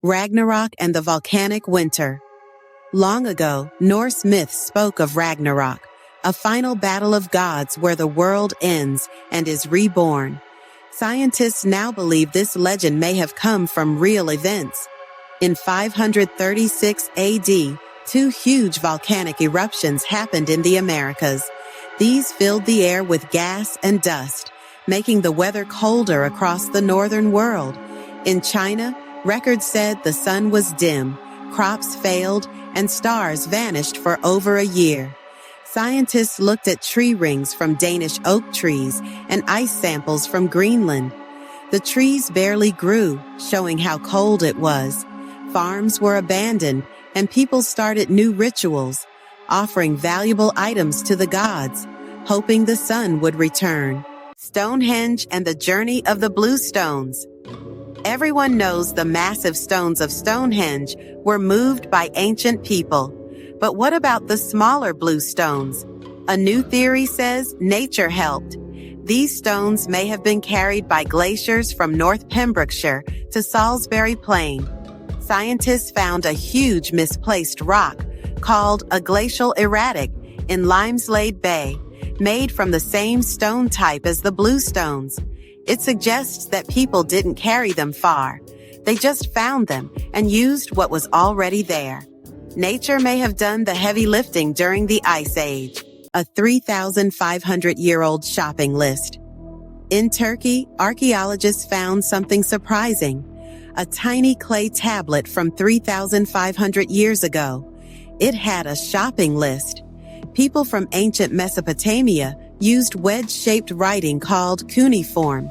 Ragnarok and the volcanic winter. Long ago, Norse myths spoke of Ragnarok, a final battle of gods where the world ends and is reborn. Scientists now believe this legend may have come from real events. In 536 AD, two huge volcanic eruptions happened in the Americas. These filled the air with gas and dust, making the weather colder across the northern world. In China, records said the sun was dim, crops failed, and stars vanished for over a year. Scientists looked at tree rings from Danish oak trees and ice samples from Greenland. The trees barely grew, showing how cold it was. Farms were abandoned, and people started new rituals, offering valuable items to the gods, hoping the sun would return. Stonehenge and the journey of the blue stones. Everyone knows the massive stones of Stonehenge were moved by ancient people. But what about the smaller blue stones? A new theory says nature helped. These stones may have been carried by glaciers from North Pembrokeshire to Salisbury Plain. Scientists found a huge misplaced rock called a glacial erratic in Limeslade Bay, made from the same stone type as the blue stones. It suggests that people didn't carry them far. They just found them and used what was already there. Nature may have done the heavy lifting during the Ice Age. A 3,500-year-old shopping list. In Turkey, archaeologists found something surprising. A tiny clay tablet from 3,500 years ago. It had a shopping list. People from ancient Mesopotamia used wedge-shaped writing called cuneiform.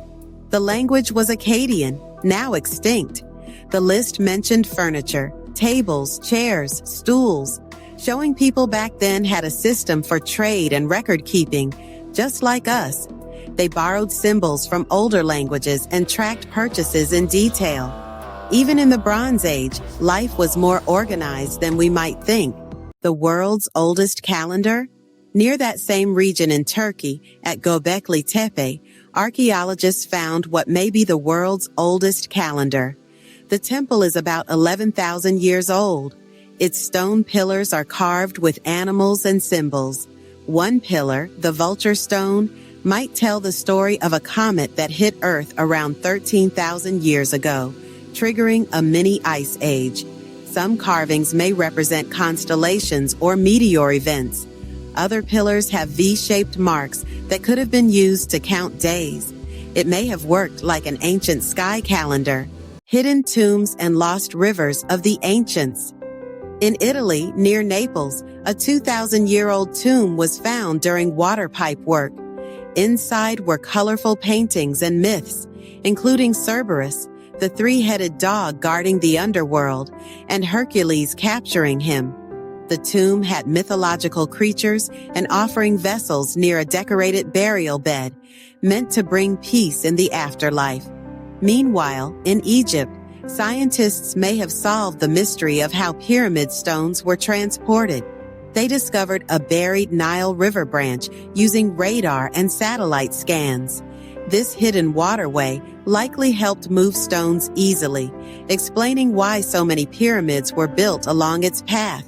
The language was Akkadian, now extinct. The list mentioned furniture, tables, chairs, stools, showing people back then had a system for trade and record keeping, just like us. They borrowed symbols from older languages and tracked purchases in detail. Even in the Bronze Age, life was more organized than we might think. The world's oldest calendar? Near that same region in Turkey, at Göbekli Tepe, archaeologists found what may be the world's oldest calendar. The temple is about 11,000 years old. Its stone pillars are carved with animals and symbols. One pillar, the vulture stone, might tell the story of a comet that hit Earth around 13,000 years ago, triggering a mini ice age. Some carvings may represent constellations or meteor events. Other pillars have V-shaped marks that could have been used to count days. It may have worked like an ancient sky calendar. Hidden tombs and lost rivers of the ancients. In Italy, near Naples, a 2,000-year-old tomb was found during water pipe work. Inside were colorful paintings and myths, including Cerberus, the three-headed dog guarding the underworld, and Hercules capturing him. The tomb had mythological creatures and offering vessels near a decorated burial bed, meant to bring peace in the afterlife. Meanwhile, in Egypt, scientists may have solved the mystery of how pyramid stones were transported. They discovered a buried Nile River branch using radar and satellite scans. This hidden waterway likely helped move stones easily, explaining why so many pyramids were built along its path.